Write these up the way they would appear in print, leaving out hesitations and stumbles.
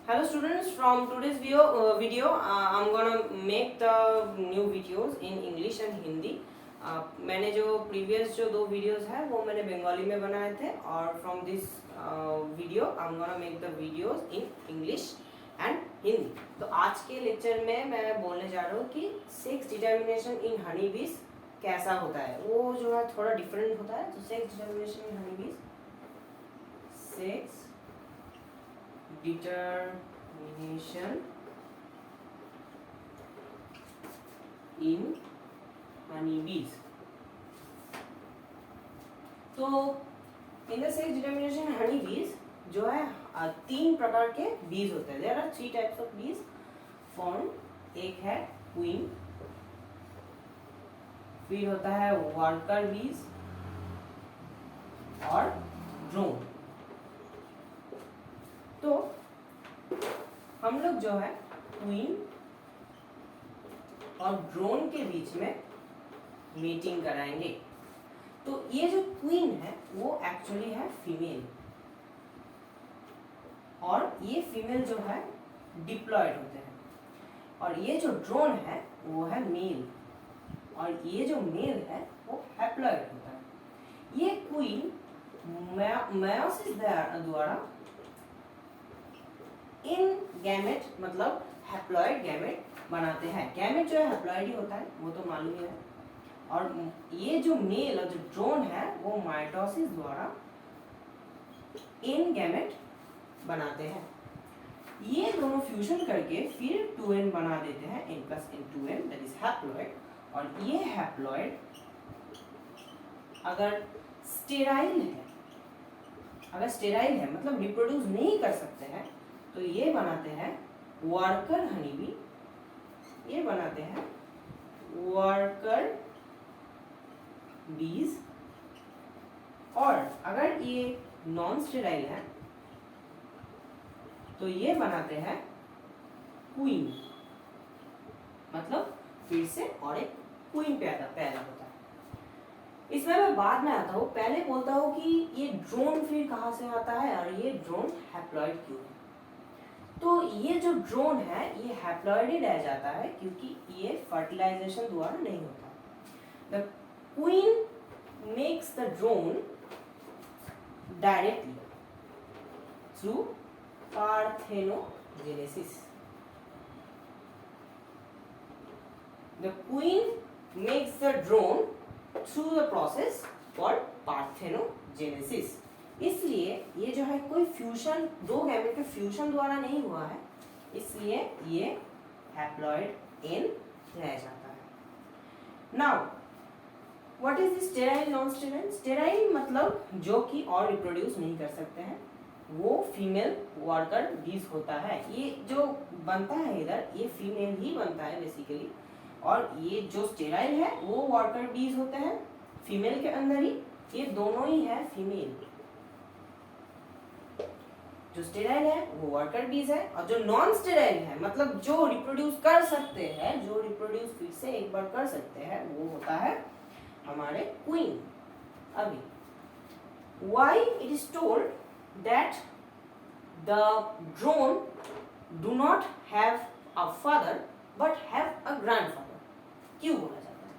Hello students, from today's video I'm gonna make the new videos in English and Hindi. मैंने जो previous जो दो videos है वो मैंने बंगाली में बनाए थे और from this video I'm gonna make the videos in English and Hindi. तो आज के लेक्चर में मैं बोलने जा रहा हूँ कि sex determination in honeybees कैसा होता है. वो जो है थोड़ा different होता है. तो sex determination in honeybees, sex determination in honeybees. तो in the sex determination in honeybees जो है तीन प्रकार के बीज होते हैं. There are three types of bees found. एक है क्वीन, फिर होता है वर्कर बीज और ड्रोन. तो हम लोग जो है क्वीन और ड्रोन के बीच में मीटिंग कराएंगे. तो ये जो क्वीन है वो एक्चुअली है फीमेल और ये फीमेल जो है डिप्लॉयड होते हैं और ये जो ड्रोन है वो है मेल और ये जो मेल है वो हैप्लॉयड होता है. ये क्वीन मेयोसिस द्वारा इन गैमेट मतलब हैप्लॉयड गैमेट बनाते हैं. गैमेट जो है हैप्लॉयड ही होता है, वो तो मालूम ही है. और ये जो मेल और जो ड्रोन है वो माइटोसिस द्वारा इन गैमेट बनाते हैं. ये दोनों फ्यूजन करके फिर 2n बना देते हैं, n plus n 2n, that is haploid. और ये हैप्लॉयड अगर स्टेराइल है मतलब रिप्रोड्यूस नहीं कर सकते हैं तो ये बनाते हैं वर्कर हनीबी, ये बनाते हैं वर्कर बीज. और अगर ये नॉन स्टेराइल है तो ये बनाते हैं क्वीन, मतलब फिर से और एक क्वीन पैदा होता है. इसमें मैं बाद में आता हूँ, पहले बोलता हूँ कि ये ड्रोन फिर कहाँ से आता है और ये ड्रोन हैप्लॉयड क्यों है. तो ये जो ड्रोन है ये हैप्लॉयड ही रह जाता है क्योंकि ये फर्टिलाइजेशन द्वारा नहीं होता. The queen makes the drone directly through parthenogenesis. The queen makes the drone through the process called parthenogenesis. इसलिए ये जो है कोई फ्यूजन, दो गैमेट के फ्यूजन द्वारा नहीं हुआ है, इसलिए ये हैप्लॉयड एन रह जाता है. Now what is sterile non sterile. Sterile मतलब जो कि और रिप्रोड्यूस नहीं कर सकते हैं, वो फीमेल वर्कर बीज होता है. ये जो बनता है इधर ये फीमेल ही बनता है बेसिकली, और ये जो स्टेराइल है वो वर्कर बीज होते हैं फीमेल के अंदर ही. ये दोनों ही है फीमेल. जो स्टेराइल है वो वर्कर बीज है और जो नॉन स्टेराइल है मतलब जो रिप्रोड्यूस कर सकते हैं, जो रिप्रोड्यूस फिर से एक बार कर सकते हैं, वो होता है हमारे क्वीन. अभी why it is told that the drone do not have a father but have a grandfather. क्यों बोला जाता है?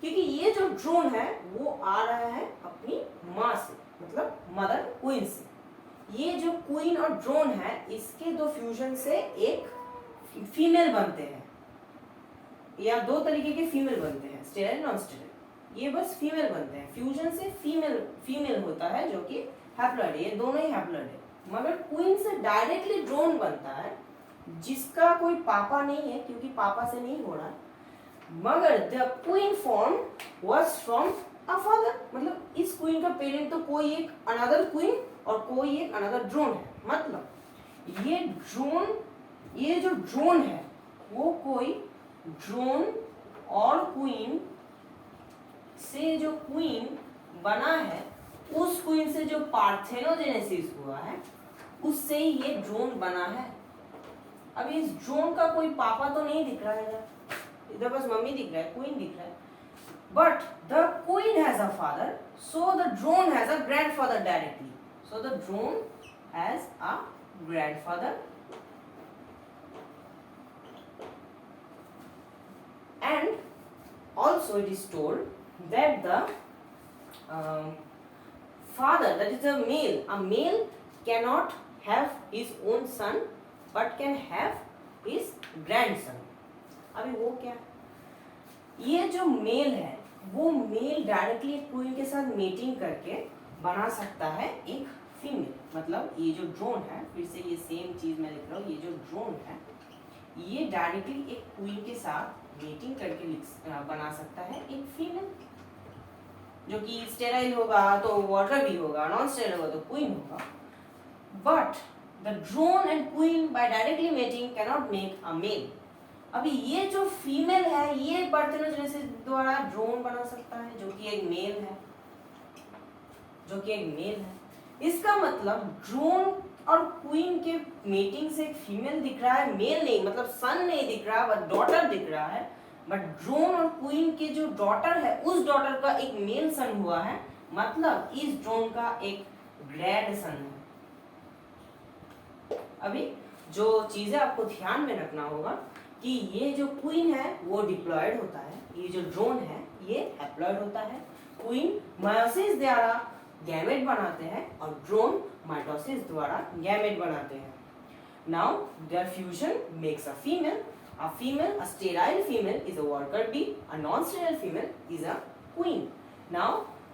क्योंकि ये जो ड्रोन है वो आ रहा है अपनी माँ से, मतलब मदर क्वीन से. ये जो क्वीन और ड्रोन है इसके दो फ्यूजन से एक फीमेल बनते हैं, या दो तरीके के फीमेल बनते हैं, स्टेराइल नॉन स्टेराइल. ये बस फीमेल बनते हैं, फ्यूजन से फीमेल होता है जो कि हैप्लॉयड है. ये दोनों ही हैप्लॉयड है. मगर क्वीन से डायरेक्टली ड्रोन बनता है जिसका कोई पापा नहीं है क्योंकि पापा से नहीं हो रहा. मगर the queen form was from a father, मतलब इस क्वीन का पेरेंट तो कोई एक अनदर क्वीन और कोई एक अनदर ड्रोन है. मतलब ये जो ड्रोन है वो कोई ड्रोन और क्वीन से जो क्वीन बना है उस क्वीन से जो पार्थेनोजेनेसिस हुआ है उससे ही ये ड्रोन बना है. अब इस ड्रोन का कोई पापा तो नहीं दिख रहा है, इधर बस मम्मी दिख रहा है, क्वीन दिख रहा है. But the queen has a father, so the drone has a grandfather directly. So the drone has a grandfather and also it is told that the father, that is a male cannot have his own son but can have his grandson. अभी वो क्या, ये जो mail है वो mail directly एक queen के साथ मीटिंग करके बना सकता है एक फीमेल. मतलब ये जो ड्रोन है, फिर से ये सेम चीज मैं लिख रहा हूँ, ये जो ड्रोन है ये डायरेक्टली एक क्वीन के साथ मीटिंग करके बना सकता है एक फीमेल, जो कि स्टेराइल होगा तो वाटर भी होगा, नॉन स्टेराइल होगा तो क्वीन होगा. But the drone and queen by directly mating cannot make a male. अभी ये जो फीमेल है ये पार्थेनोजेनेसिस द्वारा ड्रोन बना सकता है जो कि एक मेल है, जो कि एक मेल है. इसका मतलब ड्रोन और क्वीन के मेटिंग से एक फीमेल दिख रहा है, मेल नहीं, मतलब सन नहीं दिख रहा बट डॉटर दिख रहा है. बट ड्रोन और क्वीन के जो डॉटर है उस डॉटर का एक मेल सन हुआ है, मतलब इस ड्रोन का एक ग्रैंड सन है. अभी जो चीजें आपको ध्यान में रखना होगा कि ये जो क्वीन है वो डिप्लॉयड होता है, ये जो ड्रोन है ये हैप्लॉयड होता है. क्वीन मायोसिस द्वारा गैमेट बनाते हैं और ड्रोन माइटोसिस द्वारा गैमेट बनाते हैं. Now their fusion makes a female. A female, a sterile female is a worker bee. A non-sterile female is a queen. Now,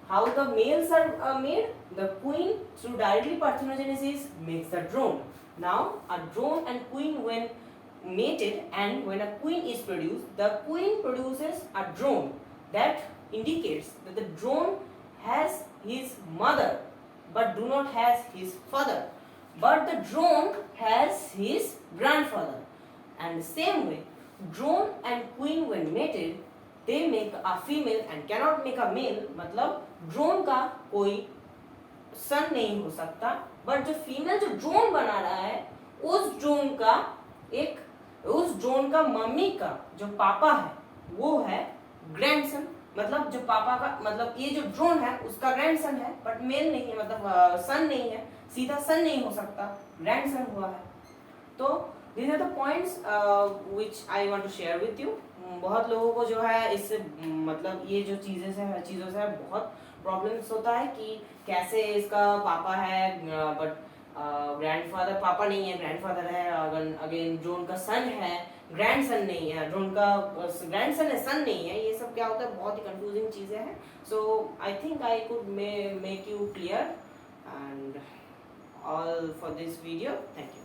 how the males are made? The queen through directly parthenogenesis makes the drone. Now, a drone and queen when mated and when a queen is produced, the queen produces a drone. That indicates that the drone has his mother but do not has his father. But the drone has his grandfather. And the same way, drone and queen when mated, they make a female and cannot make a male. मतलब drone का कोई son नहीं हो सकता, but जो female जो drone बना रहा है उस drone का मम्मी का जो पापा है वो है grandson. मतलब जो पापा का मतलब ये जो ड्रोन है उसका ग्रैंडसन है बट मेल नहीं है, मतलब सन नहीं है, सीधा सन नहीं हो सकता, ग्रैंडसन हुआ है. तो these are the points which I want to share with you. बहुत लोगों को जो है इससे मतलब ये जो चीज़ों से बहुत प्रॉब्लम्स होता है कि कैसे इसका पापा है बट ग्रैंडफादर, पापा नहीं है ग्रैंडफादर है, अगेन ड्रोन का सन है ग्रैंडसन नहीं है, ड्रोन का ग्रैंडसन है सन नहीं है. ये सब क्या होता है, बहुत ही कंफ्यूजिंग चीज़ें हैं. So I think I could make you clear and all for this video. Thank you.